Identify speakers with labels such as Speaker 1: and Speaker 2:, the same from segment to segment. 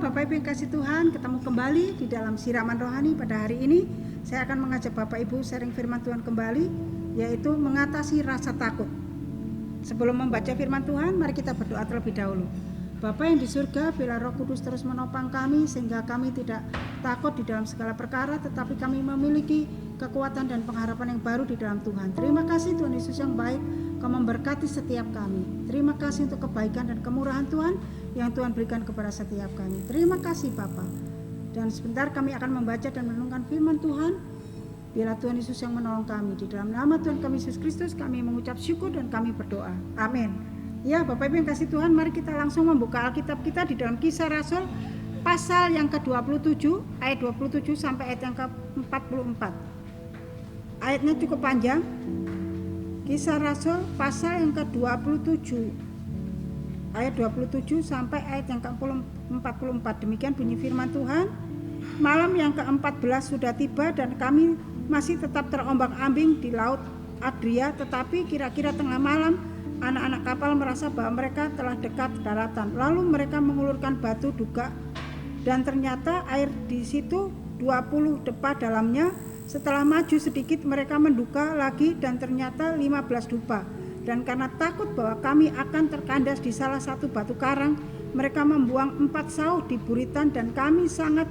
Speaker 1: Shalom Bapak Ibu yang kasih Tuhan, ketemu kembali di dalam siraman rohani pada hari ini. Saya akan mengajak Bapak Ibu sharing firman Tuhan kembali, yaitu mengatasi rasa takut. Sebelum membaca firman Tuhan, mari kita berdoa terlebih dahulu. Bapa yang di surga, biarlah Roh Kudus terus menopang kami sehingga kami tidak takut di dalam segala perkara, tetapi kami memiliki kekuatan dan pengharapan yang baru di dalam Tuhan. Terima kasih Tuhan Yesus yang baik, Kau memberkati setiap kami. Terima kasih untuk kebaikan dan kemurahan Tuhan yang Tuhan berikan kepada setiap kami. Terima kasih Bapa. Dan sebentar kami akan membaca dan merenungkan firman Tuhan. Biarlah Tuhan Yesus yang menolong kami. Di dalam nama Tuhan kami Yesus Kristus kami mengucap syukur dan kami berdoa. Amin. Ya Bapak Ibu yang kasih Tuhan, mari kita langsung membuka Alkitab kita di dalam Kisah Rasul pasal yang ke-27 ayat 27 sampai ayat yang ke-44. Ayatnya cukup panjang. Kisah Rasul pasal yang ke-27 ayat 27 sampai ayat yang ke-44. Demikian bunyi firman Tuhan. Malam yang ke-14 sudah tiba dan kami masih tetap terombang-ambing di laut Adria, tetapi kira-kira tengah malam anak-anak kapal merasa bahwa mereka telah dekat daratan. Lalu mereka mengulurkan batu duga dan ternyata air di situ 20 depa dalamnya. Setelah maju sedikit mereka menduga lagi dan ternyata 15 dupa. Dan karena takut bahwa kami akan terkandas di salah satu batu karang, mereka membuang 4 sauh di buritan dan kami sangat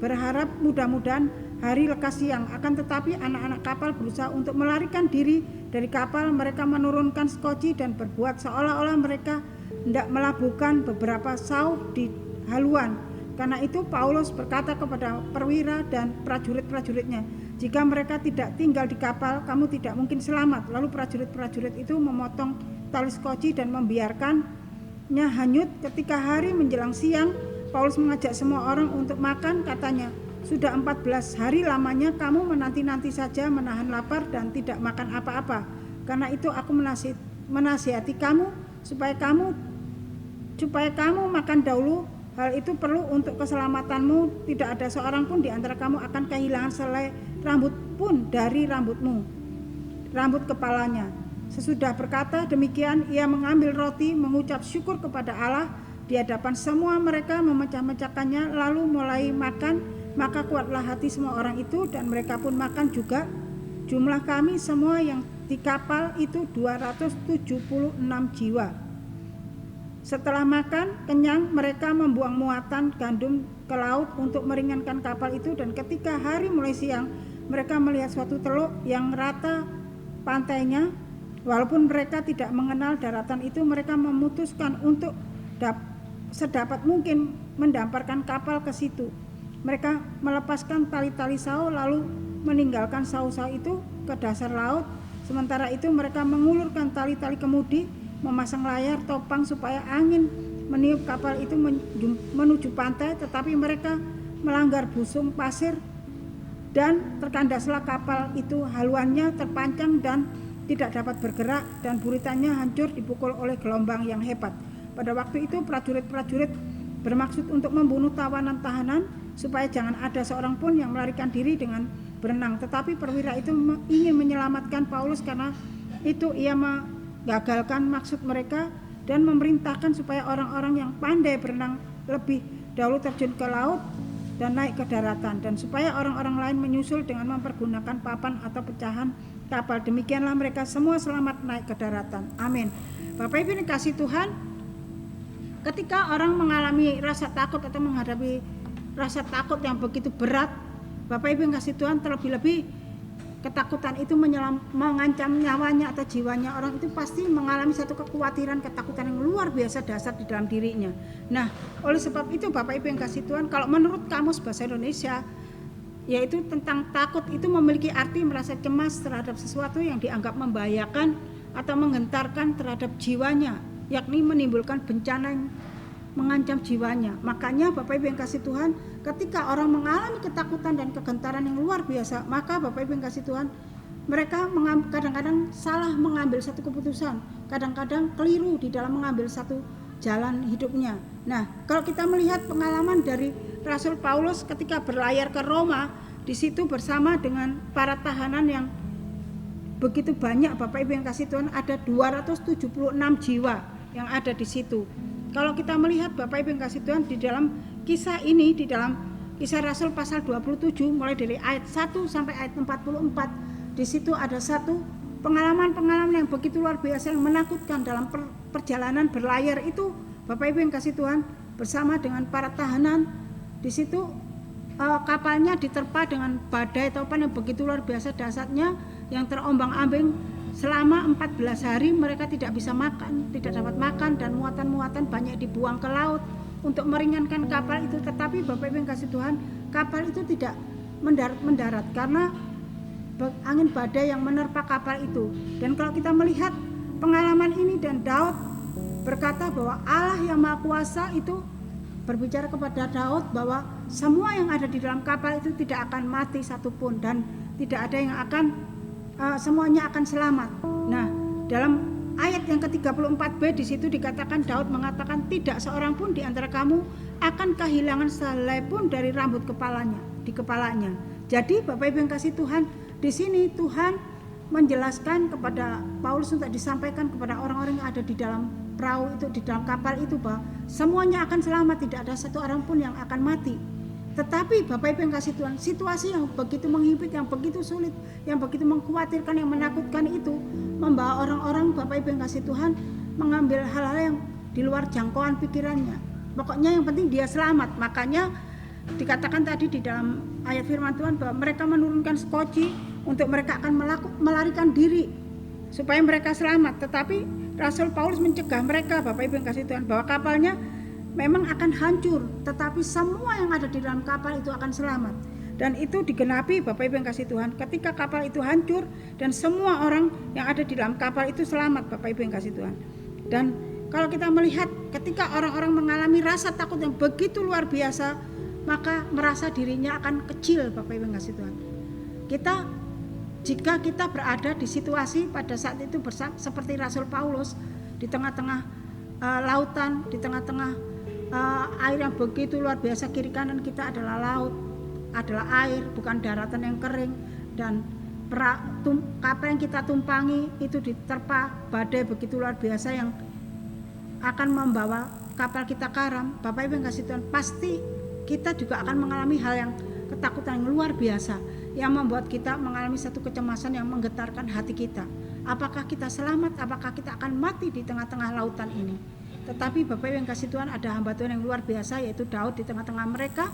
Speaker 1: berharap mudah-mudahan hari lekas siang. Akan tetapi anak-anak kapal berusaha untuk melarikan diri dari kapal. Mereka menurunkan skoci dan berbuat seolah-olah mereka hendak melabuhkan beberapa sauh di haluan. Karena itu Paulus berkata kepada perwira dan prajurit-prajuritnya, jika mereka tidak tinggal di kapal, kamu tidak mungkin selamat. Lalu prajurit-prajurit itu memotong tali skoci dan membiarkannya hanyut. Ketika hari menjelang siang, Paulus mengajak semua orang untuk makan. Katanya, sudah 14 hari lamanya kamu menanti-nanti saja menahan lapar dan tidak makan apa-apa. Karena itu aku menasihati kamu supaya kamu makan dahulu. Hal itu perlu untuk keselamatanmu. Tidak ada seorang pun di antara kamu akan kehilangan selai rambut pun dari rambut kepalanya. Sesudah berkata demikian, ia mengambil roti, mengucap syukur kepada Allah di hadapan semua mereka, memecah-mecahkannya lalu mulai makan. Maka kuatlah hati semua orang itu dan mereka pun makan juga. Jumlah kami semua yang di kapal itu 276 jiwa. Setelah makan kenyang, mereka membuang muatan gandum ke laut untuk meringankan kapal itu. Dan ketika hari mulai siang, mereka melihat suatu teluk yang rata pantainya. Walaupun mereka tidak mengenal daratan itu, mereka memutuskan untuk sedapat mungkin mendamparkan kapal ke situ. Mereka melepaskan tali-tali sauh lalu meninggalkan sauh-sauh itu ke dasar laut. Sementara itu mereka mengulurkan tali-tali kemudi, memasang layar topang supaya angin meniup kapal itu menuju pantai, tetapi mereka melanggar busung pasir dan terkandaslah kapal itu. Haluannya terpancang dan tidak dapat bergerak dan buritannya hancur dipukul oleh gelombang yang hebat. Pada waktu itu prajurit-prajurit bermaksud untuk membunuh tawanan-tahanan supaya jangan ada seorang pun yang melarikan diri dengan berenang. Tetapi perwira itu ingin menyelamatkan Paulus, karena itu ia gagalkan maksud mereka dan memerintahkan supaya orang-orang yang pandai berenang lebih dahulu terjun ke laut dan naik ke daratan, dan supaya orang-orang lain menyusul dengan mempergunakan papan atau pecahan kapal. Demikianlah mereka semua selamat naik ke daratan. Amin. Bapak Ibu yang kasih Tuhan, ketika orang mengalami rasa takut atau menghadapi rasa takut yang begitu berat, Bapak Ibu yang kasih Tuhan, terlebih-lebih ketakutan itu mengancam nyawanya atau jiwanya, orang itu pasti mengalami satu kekhawatiran, ketakutan yang luar biasa dasar di dalam dirinya. Nah, oleh sebab itu Bapak Ibu yang kasih Tuhan, kalau menurut Kamus Bahasa Indonesia, yaitu tentang takut itu memiliki arti merasa cemas terhadap sesuatu yang dianggap membahayakan atau menggentarkan terhadap jiwanya, yakni menimbulkan bencana yang mengancam jiwanya. Makanya Bapak Ibu yang kasih Tuhan, ketika orang mengalami ketakutan dan kegentaran yang luar biasa, maka Bapak Ibu yang kasih Tuhan, mereka kadang-kadang salah mengambil satu keputusan, kadang-kadang keliru di dalam mengambil satu jalan hidupnya. Nah, kalau kita melihat pengalaman dari Rasul Paulus ketika berlayar ke Roma, di situ bersama dengan para tahanan yang begitu banyak, Bapak Ibu yang kasih Tuhan, ada 276 jiwa yang ada di situ. Kalau kita melihat Bapak Ibu yang kasih Tuhan, di dalam kisah ini di dalam Kisah Rasul pasal 27 mulai dari ayat 1 sampai ayat 44. Di situ ada satu pengalaman-pengalaman yang begitu luar biasa yang menakutkan dalam perjalanan berlayar itu, Bapak Ibu yang kasih Tuhan, bersama dengan para tahanan. Di situ kapalnya diterpa dengan badai topan yang begitu luar biasa dahsyatnya, yang terombang-ambing selama 14 hari. Mereka tidak bisa makan, tidak dapat makan, dan muatan-muatan banyak dibuang ke laut untuk meringankan kapal itu. Tetapi Bapak Ibu yang kasih Tuhan, kapal itu tidak mendarat karena angin badai yang menerpa kapal itu. Dan kalau kita melihat pengalaman ini, dan Daud berkata bahwa Allah yang Maha Kuasa itu berbicara kepada Daud bahwa semua yang ada di dalam kapal itu tidak akan mati satupun, dan tidak ada yang akan semuanya akan selamat. Nah, dalam ayat yang ke-34b di situ dikatakan, Daud mengatakan, tidak seorang pun di antara kamu akan kehilangan sehelai pun dari rambut kepalanya. Jadi Bapak Ibu yang kasih Tuhan, di sini Tuhan menjelaskan kepada Paulus untuk disampaikan kepada orang-orang yang ada di dalam perahu itu, di dalam kapal itu, bahwa semuanya akan selamat, tidak ada satu orang pun yang akan mati. Tetapi Bapak Ibu yang kasih Tuhan, situasi yang begitu menghimpit, yang begitu sulit, yang begitu mengkhawatirkan, yang menakutkan itu membawa orang-orang, Bapak Ibu yang kasih Tuhan, mengambil hal-hal yang di luar jangkauan pikirannya. Pokoknya yang penting dia selamat. Makanya dikatakan tadi di dalam ayat firman Tuhan bahwa mereka menurunkan sekoci untuk mereka akan melarikan diri supaya mereka selamat. Tetapi Rasul Paulus mencegah mereka, Bapak Ibu yang kasih Tuhan, bahwa kapalnya memang akan hancur, tetapi semua yang ada di dalam kapal itu akan selamat. Dan itu digenapi, Bapak Ibu yang kasih Tuhan, ketika kapal itu hancur dan semua orang yang ada di dalam kapal itu selamat, Bapak Ibu yang kasih Tuhan. Dan kalau kita melihat ketika orang-orang mengalami rasa takut yang begitu luar biasa, maka merasa dirinya akan kecil, Bapak Ibu yang kasih Tuhan. Jika kita berada di situasi pada saat itu seperti Rasul Paulus, di tengah-tengah lautan, di tengah-tengah air yang begitu luar biasa, kiri kanan kita adalah laut, adalah air, bukan daratan yang kering, dan kapal yang kita tumpangi itu diterpa badai begitu luar biasa yang akan membawa kapal kita karam. Bapak Ibu yang kasih Tuhan, pasti kita juga akan mengalami hal yang ketakutan yang luar biasa, yang membuat kita mengalami satu kecemasan yang menggetarkan hati kita. Apakah kita selamat? Apakah kita akan mati di tengah-tengah lautan ini? Tetapi Bapak Ibu yang kasih Tuhan, ada hamba Tuhan yang luar biasa, yaitu Daud di tengah-tengah mereka.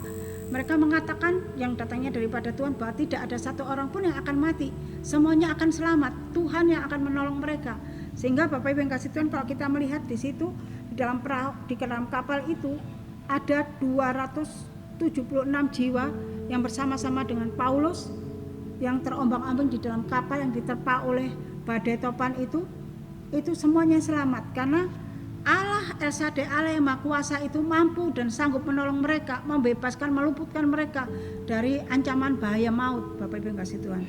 Speaker 1: Mereka mengatakan yang datangnya daripada Tuhan bahwa tidak ada satu orang pun yang akan mati, semuanya akan selamat. Tuhan yang akan menolong mereka. Sehingga Bapak Ibu yang kasih Tuhan, kalau kita melihat di situ di dalam kapal itu ada 276 jiwa yang bersama-sama dengan Paulus yang terombang-ambing di dalam kapal yang diterpa oleh badai topan itu semuanya selamat, karena Allah El Shaddai, Allah yang Maha Kuasa itu mampu dan sanggup menolong mereka, membebaskan, meluputkan mereka dari ancaman bahaya maut, Bapak Ibu yang kasih Tuhan.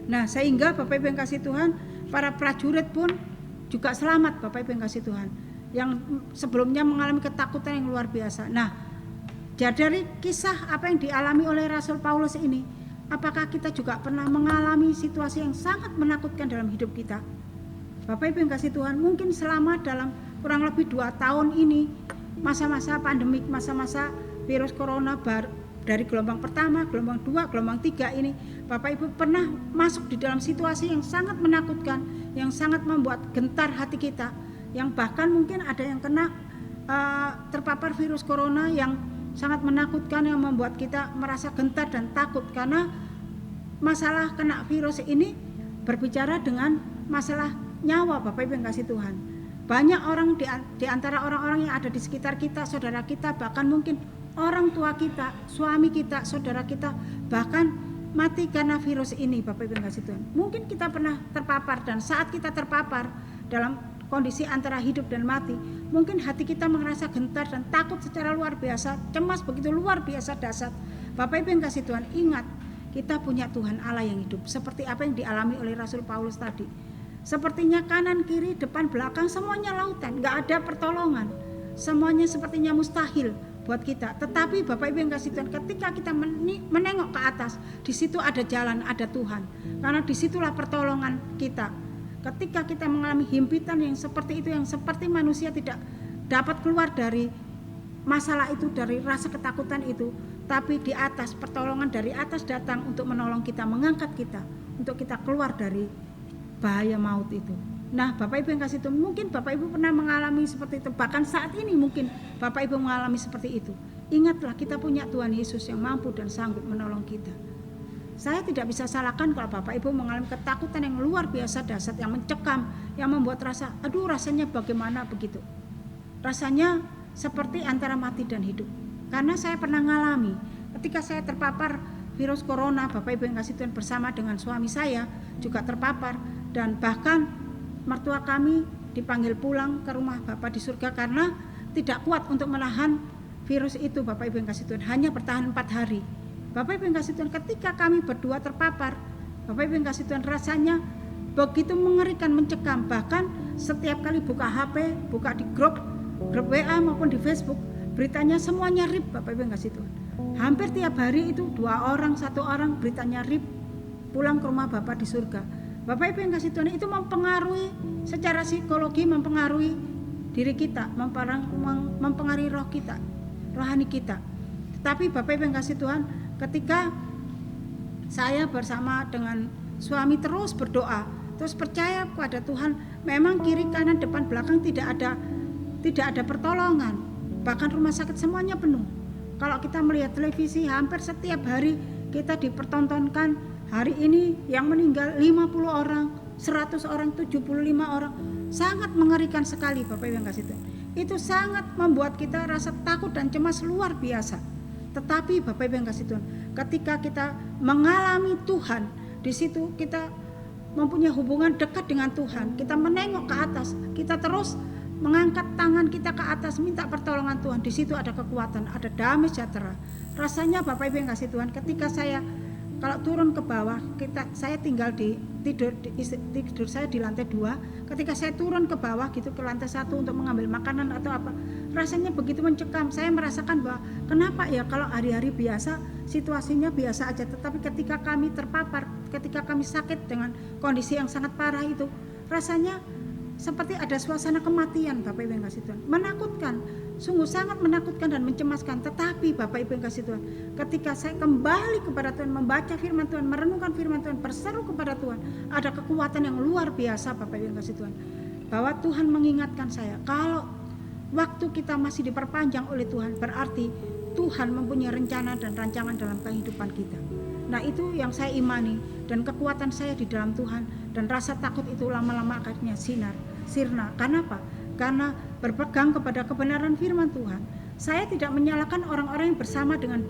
Speaker 1: Nah, sehingga Bapak Ibu yang kasih Tuhan, para prajurit pun juga selamat, Bapak Ibu yang kasih Tuhan, yang sebelumnya mengalami ketakutan yang luar biasa. Nah, dari kisah apa yang dialami oleh Rasul Paulus ini, apakah kita juga pernah mengalami situasi yang sangat menakutkan dalam hidup kita? Bapak Ibu yang kasih Tuhan, mungkin selama dalam kurang lebih 2 tahun ini, masa-masa pandemik, masa-masa virus corona dari gelombang pertama, gelombang 2, gelombang 3 ini, Bapak Ibu pernah masuk di dalam situasi yang sangat menakutkan, yang sangat membuat gentar hati kita, yang bahkan mungkin ada yang kena terpapar virus corona yang sangat menakutkan, yang membuat kita merasa gentar dan takut, karena masalah kena virus ini berbicara dengan masalah nyawa, Bapak Ibu yang kasih Tuhan. Banyak orang di antara orang-orang yang ada di sekitar kita, saudara kita, bahkan mungkin orang tua kita, suami kita, saudara kita, bahkan mati karena virus ini, Bapak Ibu yang kasih Tuhan. Mungkin kita pernah terpapar, dan saat kita terpapar dalam kondisi antara hidup dan mati, mungkin hati kita merasa gentar dan takut secara luar biasa, cemas begitu luar biasa dahsyat. Bapak Ibu yang kasih Tuhan, ingat, kita punya Tuhan Allah yang hidup, seperti apa yang dialami oleh Rasul Paulus tadi. Sepertinya kanan, kiri, depan, belakang semuanya lautan, gak ada pertolongan, semuanya sepertinya mustahil buat kita. Tetapi Bapak Ibu yang kasih Tuhan, ketika kita menengok ke atas, di situ ada jalan, ada Tuhan, karena disitulah pertolongan kita. Ketika kita mengalami himpitan yang seperti itu, yang seperti manusia tidak dapat keluar dari masalah itu, dari rasa ketakutan itu, tapi di atas, pertolongan dari atas datang untuk menolong kita, mengangkat kita, untuk kita keluar dari bahaya maut itu. Nah, Bapak Ibu yang kasih Tuhan, mungkin Bapak Ibu pernah mengalami seperti itu, bahkan saat ini mungkin Bapak Ibu mengalami seperti itu. Ingatlah, kita punya Tuhan Yesus yang mampu dan sanggup menolong kita. Saya tidak bisa salahkan kalau Bapak Ibu mengalami ketakutan yang luar biasa dahsyat, yang mencekam, yang membuat rasanya bagaimana begitu. Rasanya seperti antara mati dan hidup. Karena saya pernah mengalami ketika saya terpapar virus corona, Bapak Ibu yang kasih Tuhan, bersama dengan suami saya juga terpapar, dan bahkan mertua kami dipanggil pulang ke rumah Bapa di surga karena tidak kuat untuk menahan virus itu. Bapak Ibu yang kasih Tuhan, hanya bertahan 4 hari. Bapak Ibu yang kasih Tuhan, ketika kami berdua terpapar, Bapak Ibu yang kasih Tuhan, rasanya begitu mengerikan, mencekam. Bahkan setiap kali buka HP, buka di grup WA maupun di Facebook, beritanya semuanya RIP. Bapak Ibu yang kasih Tuhan, hampir tiap hari itu 2 orang, 1 orang beritanya RIP, pulang ke rumah Bapa di surga. Bapak Ibu yang kasih Tuhan, itu mempengaruhi secara psikologi, mempengaruhi diri kita, mempengaruhi roh kita, rohani kita. Tapi Bapak Ibu yang kasih Tuhan, ketika saya bersama dengan suami terus berdoa, terus percaya kepada Tuhan, memang kiri kanan depan belakang tidak ada pertolongan, bahkan rumah sakit semuanya penuh. Kalau kita melihat televisi, hampir setiap hari kita dipertontonkan, hari ini yang meninggal 50 orang, 100 orang, 75 orang. Sangat mengerikan sekali Bapak Ibu yang kasih Tuhan. Itu sangat membuat kita rasa takut dan cemas luar biasa. Tetapi Bapak Ibu yang kasih Tuhan, ketika kita mengalami Tuhan, di situ kita mempunyai hubungan dekat dengan Tuhan, kita menengok ke atas, kita terus mengangkat tangan kita ke atas, minta pertolongan Tuhan. Di situ ada kekuatan, ada damai sejahtera. Rasanya Bapak Ibu yang kasih Tuhan, ketika saya kalau turun ke bawah, saya tinggal tidur saya di lantai 2. Ketika saya turun ke bawah gitu, ke lantai 1 untuk mengambil makanan atau apa, rasanya begitu mencekam. Saya merasakan bahwa kenapa ya kalau hari-hari biasa situasinya biasa aja, tetapi ketika kami terpapar, ketika kami sakit dengan kondisi yang sangat parah itu, rasanya seperti ada suasana kematian. Bapak Ibu yang kasih Tuhan, menakutkan, sungguh sangat menakutkan dan mencemaskan. Tetapi Bapak Ibu yang kasih Tuhan, ketika saya kembali kepada Tuhan, membaca firman Tuhan, merenungkan firman Tuhan, berseru kepada Tuhan, ada kekuatan yang luar biasa Bapak Ibu yang kasih Tuhan, bahwa Tuhan mengingatkan saya, kalau waktu kita masih diperpanjang oleh Tuhan, berarti Tuhan mempunyai rencana dan rancangan dalam kehidupan kita. Nah, itu yang saya imani, dan kekuatan saya di dalam Tuhan, dan rasa takut itu lama-lama akhirnya sirna. Karena apa? Karena berpegang kepada kebenaran firman Tuhan. Saya tidak menyalahkan orang-orang yang bersama dengan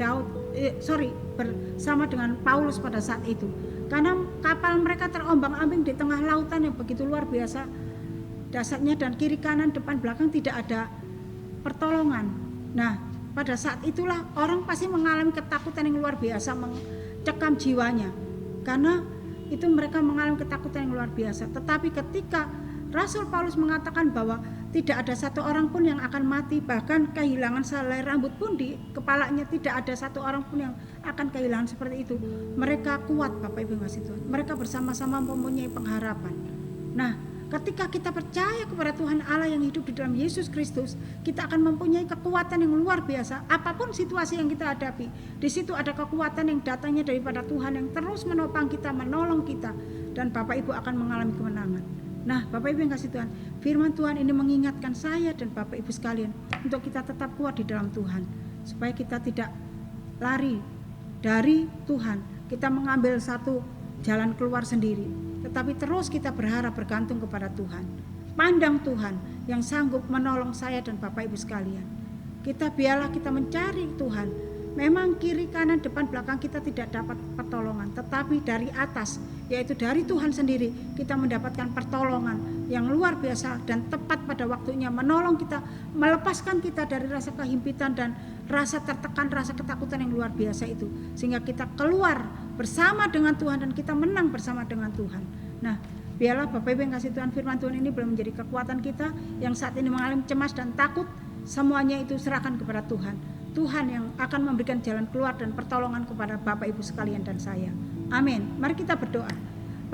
Speaker 1: bersama dengan Paulus pada saat itu, karena kapal mereka terombang-ambing di tengah lautan yang begitu luar biasa dasarnya, dan kiri kanan depan belakang tidak ada pertolongan. Nah, pada saat itulah orang pasti mengalami ketakutan yang luar biasa, mencekam jiwanya, karena itu mereka mengalami ketakutan yang luar biasa. Tetapi ketika Rasul Paulus mengatakan bahwa tidak ada satu orang pun yang akan mati, bahkan kehilangan selai rambut pun di kepalanya, tidak ada satu orang pun yang akan kehilangan seperti itu. Mereka kuat Bapak Ibu kasih Tuhan, mereka bersama-sama mempunyai pengharapan. Nah, ketika kita percaya kepada Tuhan Allah yang hidup di dalam Yesus Kristus, kita akan mempunyai kekuatan yang luar biasa. Apapun situasi yang kita hadapi, di situ ada kekuatan yang datangnya daripada Tuhan yang terus menopang kita, menolong kita, dan Bapak Ibu akan mengalami kemenangan. Nah, Bapak Ibu yang kasih Tuhan, firman Tuhan ini mengingatkan saya dan Bapak Ibu sekalian untuk kita tetap kuat di dalam Tuhan, supaya kita tidak lari dari Tuhan, kita mengambil satu jalan keluar sendiri, tetapi terus kita berharap bergantung kepada Tuhan. Pandang Tuhan yang sanggup menolong saya dan Bapak Ibu sekalian. Biarlah kita mencari Tuhan. Memang kiri kanan depan belakang kita tidak dapat pertolongan, tetapi dari atas, yaitu dari Tuhan sendiri, kita mendapatkan pertolongan yang luar biasa dan tepat pada waktunya, menolong kita, melepaskan kita dari rasa kehimpitan dan rasa tertekan, rasa ketakutan yang luar biasa itu, sehingga kita keluar bersama dengan Tuhan dan kita menang bersama dengan Tuhan. Nah, biarlah Bapak Ibu yang kasih Tuhan, firman Tuhan ini belum menjadi kekuatan kita yang saat ini mengalami cemas dan takut. Semuanya itu serahkan kepada Tuhan. Tuhan yang akan memberikan jalan keluar dan pertolongan kepada Bapak Ibu sekalian dan saya. Amin. Mari kita berdoa.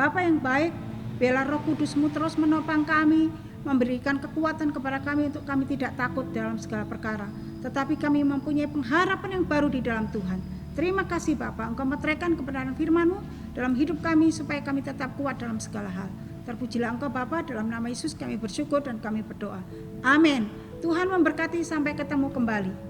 Speaker 1: Bapa yang baik, biarlah Roh Kudus-Mu terus menopang kami, memberikan kekuatan kepada kami untuk kami tidak takut dalam segala perkara, tetapi kami mempunyai pengharapan yang baru di dalam Tuhan. Terima kasih Bapa, Engkau meteraikan kebenaran firman-Mu dalam hidup kami supaya kami tetap kuat dalam segala hal. Terpujilah Engkau Bapa, dalam nama Yesus kami bersyukur dan kami berdoa. Amin. Tuhan memberkati, sampai ketemu kembali.